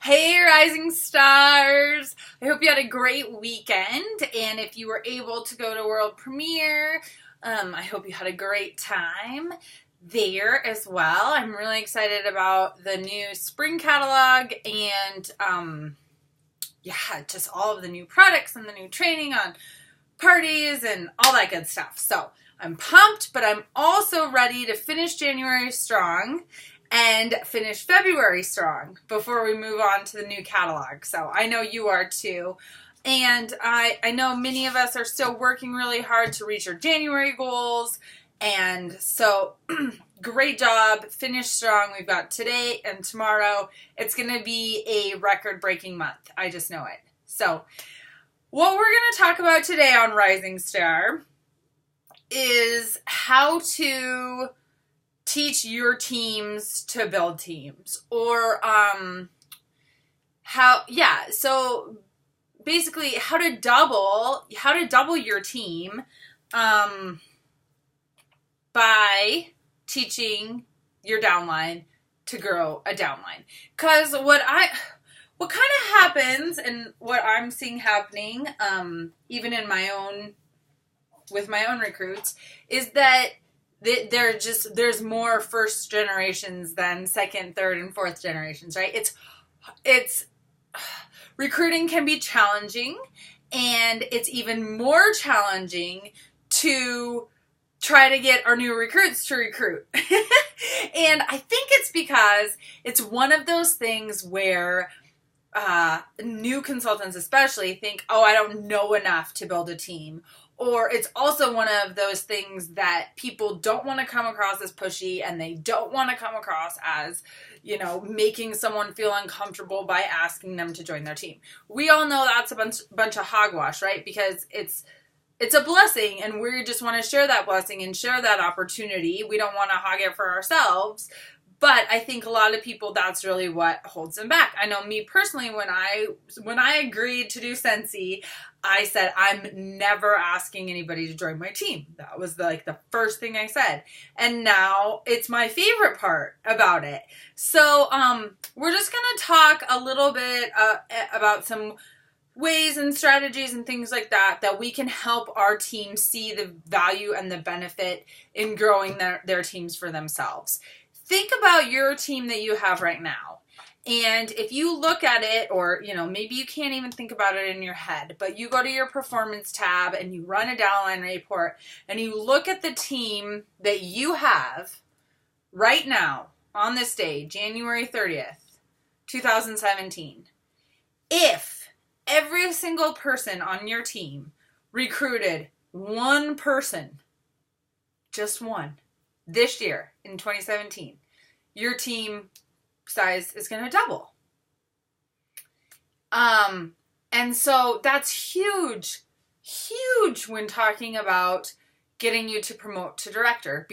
Hey, Rising Stars! I hope you had a great weekend, and if you were able to go to world premiere, I hope you had a great time there as well. I'm really excited about the new spring catalog and, just all of the new products and the new training on parties and all that good stuff. So I'm pumped, but I'm also ready to finish January strong and finish February strong before we move on to the new catalog. So I know you are too. And I know many of us are still working really hard to reach our January goals. And so great job. Finish strong. We've got today and tomorrow. It's going to be a record-breaking month. I just know it. So what we're going to talk about today on Rising Star is how to teach your teams to build teams, or so basically how to double your team by teaching your downline to grow a downline. Because what kind of happens, and what I'm seeing happening even in with my own recruits, is that there's more first generations than second, third, and fourth generations, right? It's recruiting can be challenging, and it's even more challenging to try to get our new recruits to recruit. And I think it's because it's one of those things where new consultants especially think, oh, I don't know enough to build a team. Or it's also one of those things that people don't want to come across as pushy, and they don't want to come across as, making someone feel uncomfortable by asking them to join their team. We all know that's a bunch of hogwash, right? Because it's a blessing, and we just want to share that blessing and share that opportunity. We don't want to hog it for ourselves. But I think a lot of people, that's really what holds them back. I know me personally, when I agreed to do Scentsy, I said, I'm never asking anybody to join my team. That was the first thing I said. And now it's my favorite part about it. So we're just going to talk a little bit about some ways and strategies and things like that we can help our team see the value and the benefit in growing their teams for themselves. Think about your team that you have right now. And if you look at it, or, maybe you can't even think about it in your head, but you go to your performance tab and you run a downline report and you look at the team that you have right now on this day, January 30th, 2017. If every single person on your team recruited one person, just one, this year in 2017, your team size is going to double. And so that's huge when talking about getting you to promote to director,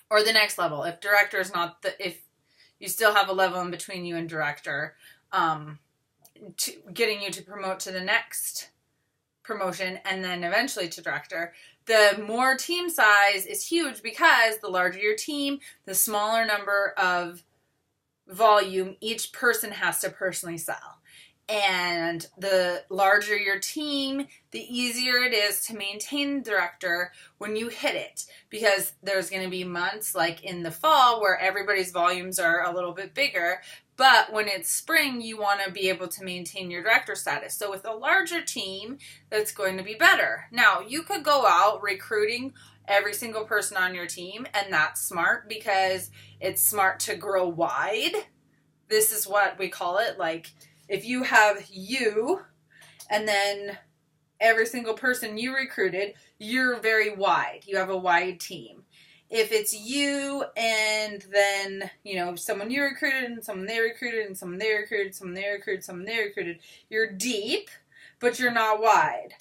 or the next level. If director is not if you still have a level in between you and director, getting you to promote to the next promotion and then eventually to director. The more team size is huge, because the larger your team, the smaller number of volume each person has to personally sell. And the larger your team, the easier it is to maintain director when you hit it, because there's going to be months like in the fall where everybody's volumes are a little bit bigger. But when it's spring, you want to be able to maintain your director status. So with a larger team, that's going to be better. Now, you could go out recruiting every single person on your team, and that's smart, because it's smart to grow wide. This is what we call it. Like, if you have you, and then every single person you recruited, you're very wide. You have a wide team. If it's you and then, someone you recruited and someone they recruited and someone they recruited, someone they recruited, someone they recruited, you're deep, but you're not wide.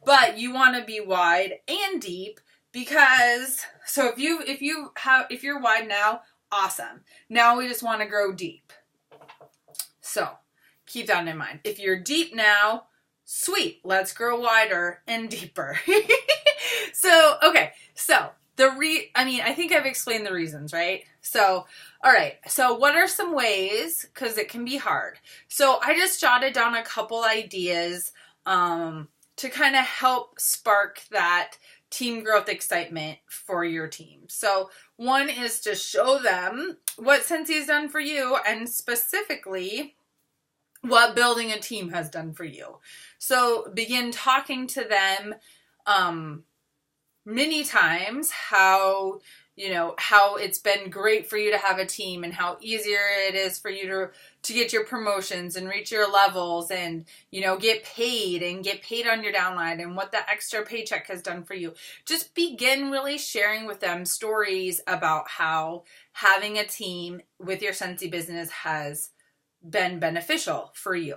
But you want to be wide and deep, because if you're wide now, awesome. Now we just want to grow deep. So keep that in mind. If you're deep now, sweet, let's grow wider and deeper. So I think I've explained the reasons, right? So, all right. So what are some ways, because it can be hard. So I just jotted down a couple ideas to kind of help spark that team growth excitement for your team. So one is to show them what Scentsy's done for you, and specifically what building a team has done for you. So begin talking to them many times how it's been great for you to have a team, and how easier it is for you to get your promotions and reach your levels, and get paid on your downline, and what that extra paycheck has done for you. Just begin really sharing with them stories about how having a team with your Scentsy business has been beneficial for you,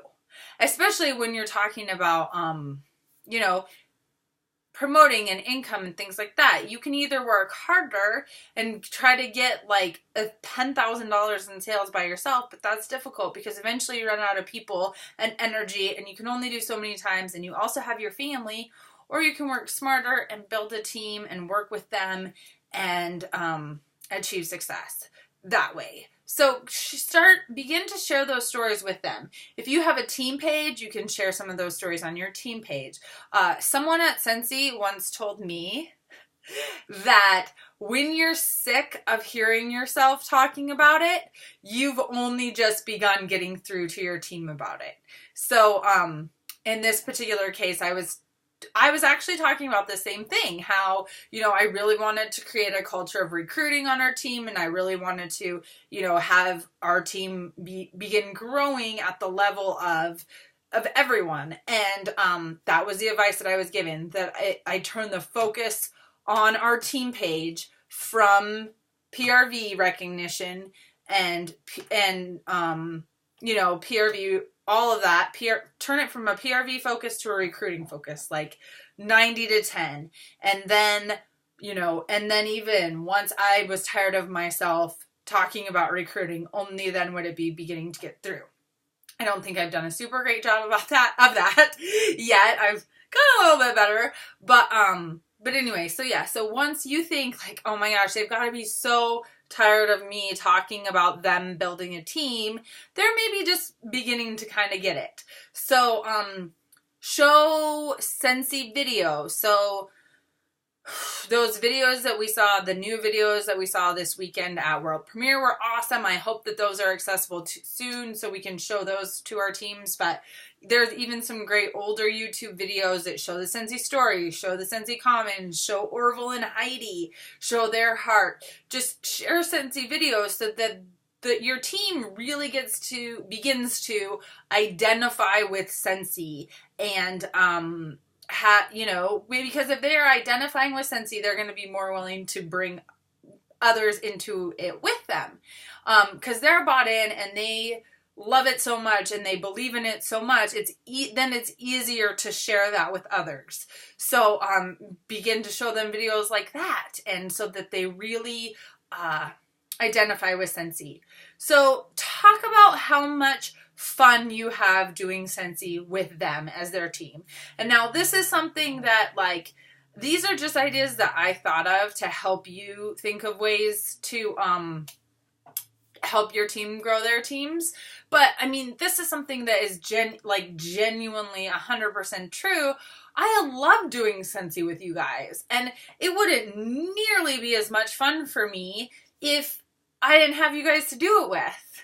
especially when you're talking about promoting and income and things like that. You can either work harder and try to get like $10,000 in sales by yourself, but that's difficult because eventually you run out of people and energy, and you can only do so many times, and you also have your family. Or you can work smarter and build a team and work with them and achieve success that way. So begin to share those stories with them. If you have a team page, you can share some of those stories on your team page. Someone at Scentsy once told me that when you're sick of hearing yourself talking about it, you've only just begun getting through to your team about it. So in this particular case, I was actually talking about the same thing, how, I really wanted to create a culture of recruiting on our team, and I really wanted to, have our team begin growing at the level of everyone. And that was the advice that I was given, that I turn the focus on our team page from PRV recognition and PRV, all of that, turn it from a PRV focus to a recruiting focus, like 90 to 10. And then, even once I was tired of myself talking about recruiting, only then would it be beginning to get through. I don't think I've done a super great job of that yet. I've gotten a little bit better, but anyway, so once you think like, oh my gosh, they've got to be so tired of me talking about them building a team, they're maybe just beginning to kind of get it. So show Scentsy videos. So those videos that we saw, the new videos that we saw this weekend at World Premiere, were awesome. I hope that those are accessible soon so we can show those to our teams. But there's even some great older YouTube videos that show the Scentsy story, show the Scentsy Commons, show Orville and Heidi, show their heart. Just share Scentsy videos so that your team really begins to identify with Scentsy, and because if they're identifying with Scentsy, they're going to be more willing to bring others into it with them, because they're bought in and they love it so much and they believe in it so much. Then it's easier to share that with others. So begin to show them videos like that, and so that they really identify with Scentsy. So talk about how much fun you have doing Scentsy with them as their team. And now this is something that, like, these are just ideas that I thought of to help you think of ways to help your team grow their teams. But I mean, this is something that is genuinely 100% true. I love doing Scentsy with you guys, and it wouldn't nearly be as much fun for me if I didn't have you guys to do it with.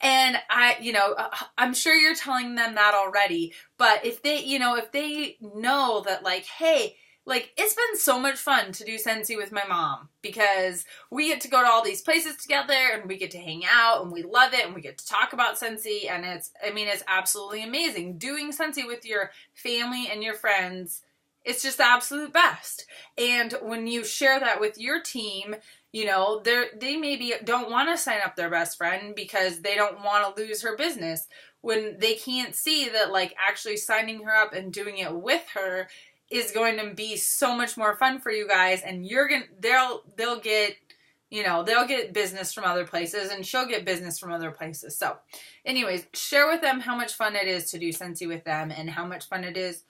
And I'm sure you're telling them that already, but if they know that, like, hey, like, it's been so much fun to do Scentsy with my mom, because we get to go to all these places together and we get to hang out and we love it and we get to talk about Scentsy, and it's absolutely amazing. Doing Scentsy with your family and your friends, it's just the absolute best. And when you share that with your team, they maybe don't want to sign up their best friend because they don't want to lose her business, when they can't see that, like, actually signing her up and doing it with her is going to be so much more fun for you guys, and they'll get business from other places, and she'll get business from other places. So anyways, share with them how much fun it is to do Scentsy with them, and how much fun it is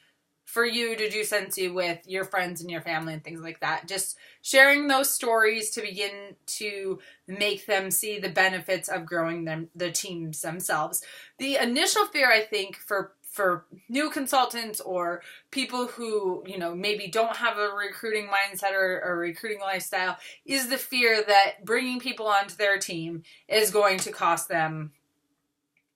for you to do Scentsy with your friends and your family and things like that. Just sharing those stories to begin to make them see the benefits of growing the teams themselves. The initial fear, I think, for new consultants or people who, maybe don't have a recruiting mindset or a recruiting lifestyle, is the fear that bringing people onto their team is going to cost them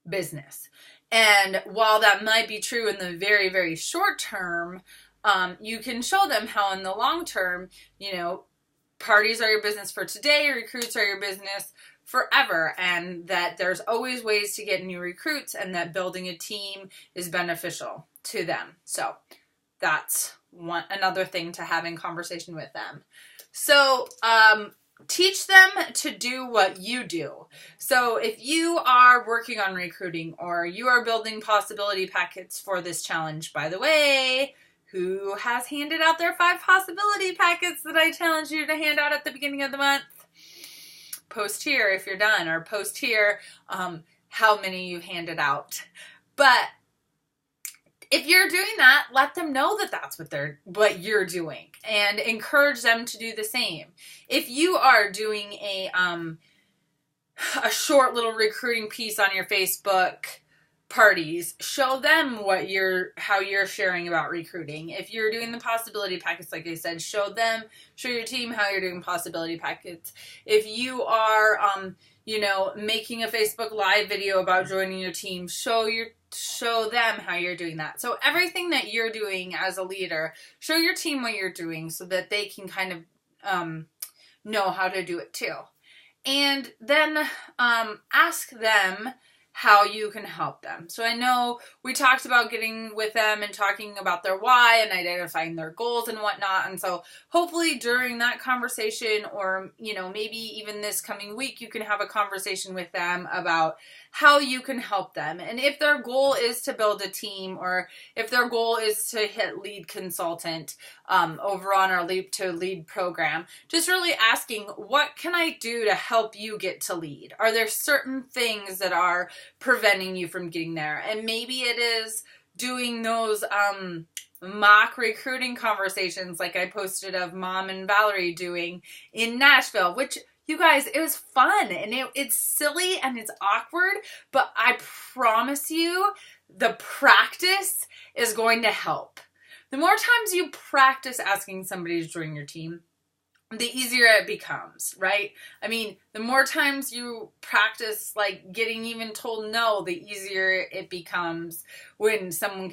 business. And while that might be true in the very, very short term, you can show them how in the long term, parties are your business for today, recruits are your business forever, and that there's always ways to get new recruits, and that building a team is beneficial to them. So that's another thing to have in conversation with them. So teach them to do what you do. So if you are working on recruiting or you are building possibility packets for this challenge, by the way, who has handed out their 5 possibility packets that I challenge you to hand out at the beginning of the month? Post here if you're done, or post here how many you've handed out. But if you're doing that, let them know that that's what you're doing, and encourage them to do the same. If you are doing a short little recruiting piece on your Facebook parties, show them how you're sharing about recruiting. If you're doing the possibility packets, like I said, show your team how you're doing possibility packets. If you are making a Facebook Live video about joining your team, show them how you're doing that. So everything that you're doing as a leader, show your team what you're doing so that they can kind of know how to do it too. And then ask them how you can help them. So I know we talked about getting with them and talking about their why and identifying their goals and whatnot. And so hopefully during that conversation, or, maybe even this coming week, you can have a conversation with them about how you can help them. And if their goal is to build a team, or if their goal is to hit lead consultant over on our Leap to Lead program, just really asking, what can I do to help you get to lead? Are there certain things that are preventing you from getting there? And maybe it is doing those mock recruiting conversations like I posted of Mom and Valerie doing in Nashville, which, you guys, it was fun, and it's silly and it's awkward, but I promise you the practice is going to help. The more times you practice asking somebody to join your team, the easier it becomes, right? I mean, the more times you practice like getting even told no, the easier it becomes when someone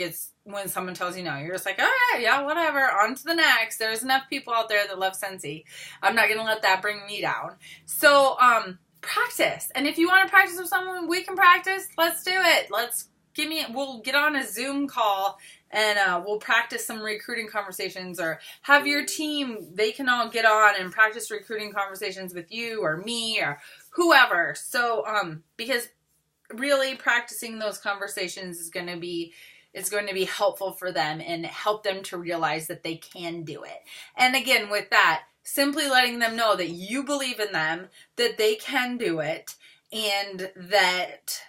tells you no. You're just like, all right, yeah, whatever, on to the next. There's enough people out there that love Scentsy. I'm not gonna let that bring me down. So practice. And if you want to practice with someone, we can practice. Let's do it. We'll get on a Zoom call and we'll practice some recruiting conversations, or have your team, they can all get on and practice recruiting conversations with you or me or whoever. So, because really practicing those conversations is going to be helpful for them and help them to realize that they can do it. And again, with that, simply letting them know that you believe in them, that they can do it, and that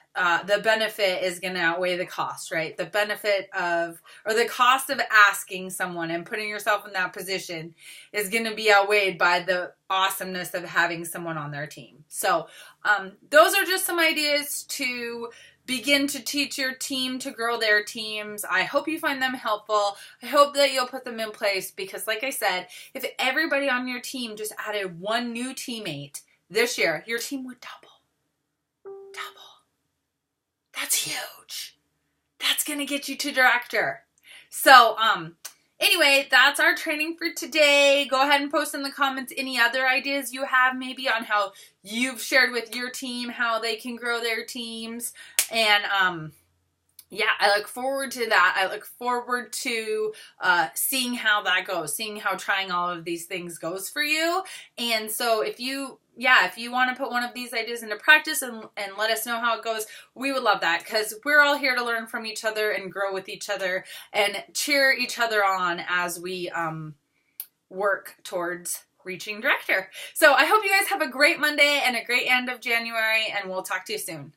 the benefit is going to outweigh the cost, right? The benefit the cost of asking someone and putting yourself in that position is going to be outweighed by the awesomeness of having someone on their team. So those are just some ideas to begin to teach your team to grow their teams. I hope you find them helpful. I hope that you'll put them in place, because like I said, if everybody on your team just added one new teammate this year, your team would double. That's huge. That's going to get you to director. So, anyway, that's our training for today. Go ahead and post in the comments any other ideas you have maybe on how you've shared with your team, how they can grow their teams. And, yeah, I look forward to that. I look forward to seeing how that goes, seeing how trying all of these things goes for you. And so if you want to put one of these ideas into practice and let us know how it goes, we would love that, because we're all here to learn from each other and grow with each other and cheer each other on as we work towards reaching director. So I hope you guys have a great Monday and a great end of January, and we'll talk to you soon.